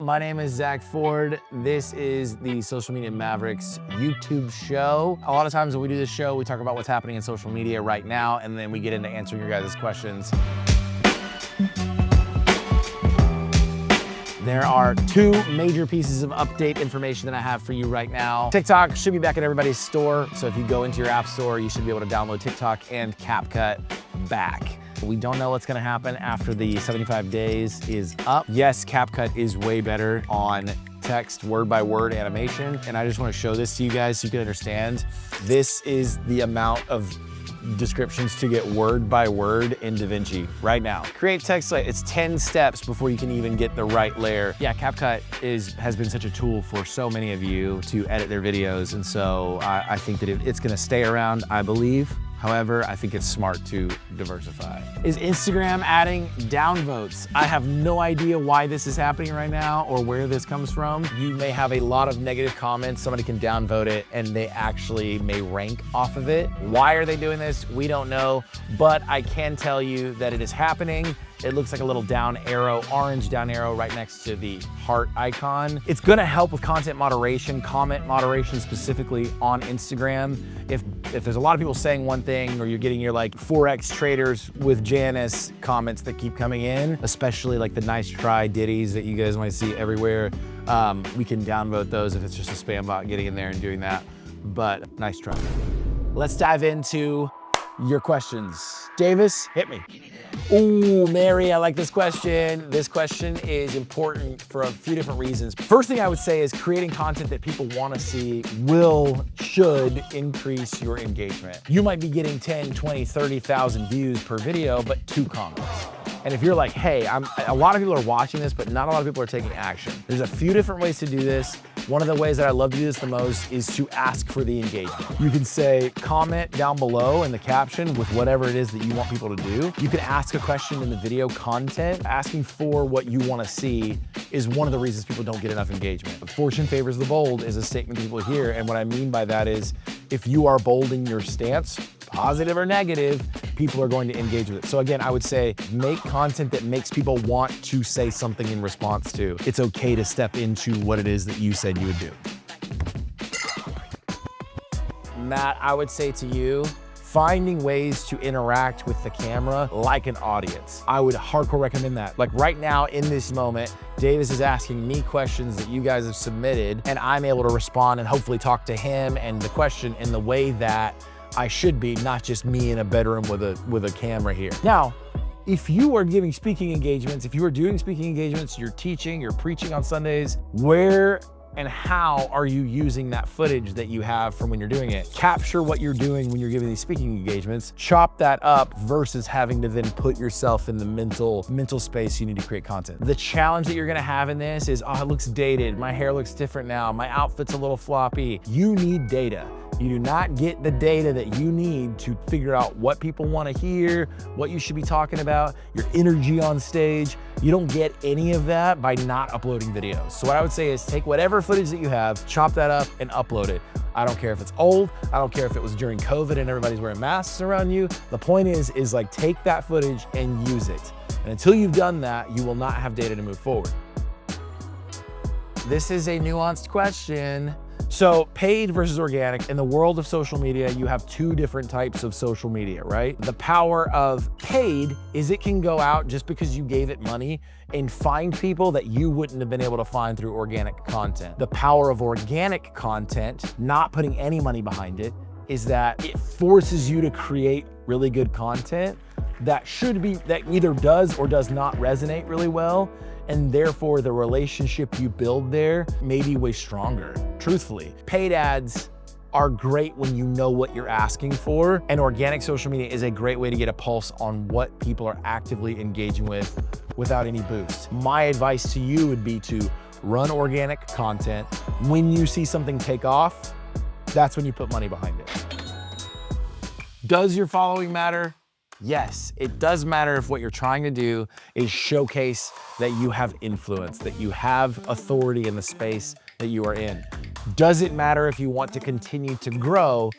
My name is Zach Ford. This is the Social Media Mavericks YouTube show. A lot of times when we do this show, we talk about what's happening in social media right now, and then we get into answering your guys' questions. There are two major pieces of update information that I have for you right now. TikTok should be back at everybody's store. So if you go into your app store, you should be able to download TikTok and CapCut back. We don't know what's gonna happen after the 75 days is up. Yes, CapCut is way better on text, word by word animation. And I just wanna show this to you guys so you can understand. This is the amount of descriptions to get word by word in DaVinci right now. Create text layer, it's 10 steps before you can even get the right layer. Yeah, CapCut has been such a tool for so many of you to edit their videos. And so I think that it's gonna stay around, I believe. However, I think it's smart to diversify. Is Instagram adding downvotes? I have no idea why this is happening right now or where this comes from. You may have a lot of negative comments. Somebody can downvote it and they actually may rank off of it. Why are they doing this? We don't know, but I can tell you that it is happening. It looks like a little down arrow, orange down arrow right next to the heart icon. It's gonna help with content moderation, comment moderation specifically on Instagram. If there's a lot of people saying one thing or you're getting your like Forex traders with Janice comments that keep coming in, especially like the nice try ditties that you guys might see everywhere, we can downvote those if it's just a spam bot getting in there and doing that, but nice try. Let's dive into your questions. Davis, hit me. Ooh, Mary, I like this question. This question is important for a few different reasons. First thing I would say is creating content that people want to see should increase your engagement. You might be getting 10, 20, 30,000 views per video, but 2 comments. And if you're like, hey, a lot of people are watching this, but not a lot of people are taking action. There's a few different ways to do this. One of the ways that I love to do this the most is to ask for the engagement. You can say, comment down below in the caption with whatever it is that you want people to do. You can ask a question in the video content. Asking for what you want to see is one of the reasons people don't get enough engagement. Fortune favors the bold is a statement people hear. And what I mean by that is if you are bold in your stance, positive or negative, people are going to engage with it. So again, I would say make content that makes people want to say something in response to. It's okay to step into what it is that you said you would do. Matt, I would say to you, finding ways to interact with the camera like an audience. I would hardcore recommend that. Like right now in this moment, Davis is asking me questions that you guys have submitted and I'm able to respond and hopefully talk to him and the question in the way that I should be, not just me in a bedroom with a camera here. Now, if you are giving speaking engagements, if you are doing speaking engagements, you're teaching, you're preaching on Sundays, where and how are you using that footage that you have from when you're doing it? Capture what you're doing when you're giving these speaking engagements, chop that up versus having to then put yourself in the mental space you need to create content. The challenge that you're gonna have in this is, oh, it looks dated, my hair looks different now, my outfit's a little floppy. You need data. You do not get the data that you need to figure out what people want to hear, what you should be talking about, your energy on stage. You don't get any of that by not uploading videos. So what I would say is take whatever footage that you have, chop that up and upload it. I don't care if it's old. I don't care if it was during COVID and everybody's wearing masks around you. The point is like take that footage and use it. And until you've done that, you will not have data to move forward. This is a nuanced question. So paid versus organic. In the world of social media, you have 2 different types of social media, right? The power of paid is it can go out just because you gave it money and find people that you wouldn't have been able to find through organic content. The power of organic content, not putting any money behind it, is that it forces you to create really good content that either does or does not resonate really well. And therefore the relationship you build there may be way stronger, truthfully. Paid ads are great when you know what you're asking for, and organic social media is a great way to get a pulse on what people are actively engaging with without any boost. My advice to you would be to run organic content. When you see something take off, that's when you put money behind it. Does your following matter? Yes, it does matter if what you're trying to do is showcase that you have influence, that you have authority in the space that you are in. Does it matter if you want to continue to grow?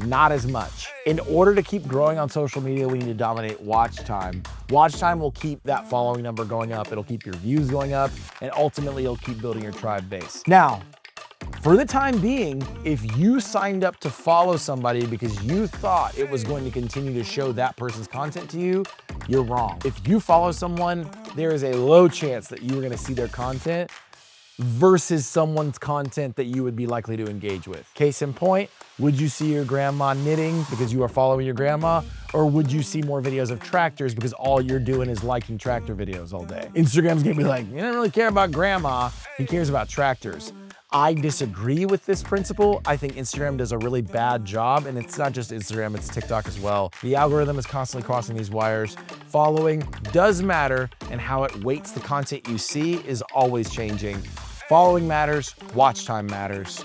Not as much. In order to keep growing on social media, we need to dominate watch time. Watch time will keep that following number going up. It'll keep your views going up, and ultimately it'll keep building your tribe base. Now, for the time being, if you signed up to follow somebody because you thought it was going to continue to show that person's content to you, you're wrong. If you follow someone, there is a low chance that you are gonna see their content versus someone's content that you would be likely to engage with. Case in point, would you see your grandma knitting because you are following your grandma? Or would you see more videos of tractors because all you're doing is liking tractor videos all day? Instagram's gonna be like, you don't really care about grandma, he cares about tractors. I disagree with this principle. I think Instagram does a really bad job, and it's not just Instagram, it's TikTok as well. The algorithm is constantly crossing these wires. Following does matter, and how it weights the content you see is always changing. Following matters, watch time matters.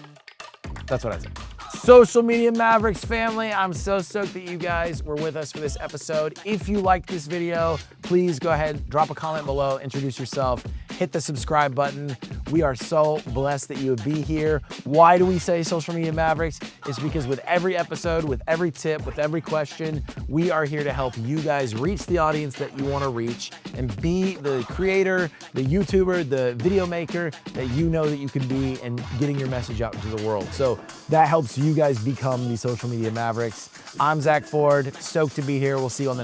That's what I think. Social Media Mavericks family, I'm so stoked that you guys were with us for this episode. If you liked this video, please go ahead, drop a comment below, introduce yourself, hit the subscribe button. We are so blessed that you would be here. Why do we say Social Media Mavericks? It's because with every episode, with every tip, with every question, we are here to help you guys reach the audience that you want to reach and be the creator, the YouTuber, the video maker that you know that you can be and getting your message out into the world. So that helps you guys become the Social Media Mavericks. I'm Zach Ford, stoked to be here. We'll see you on the next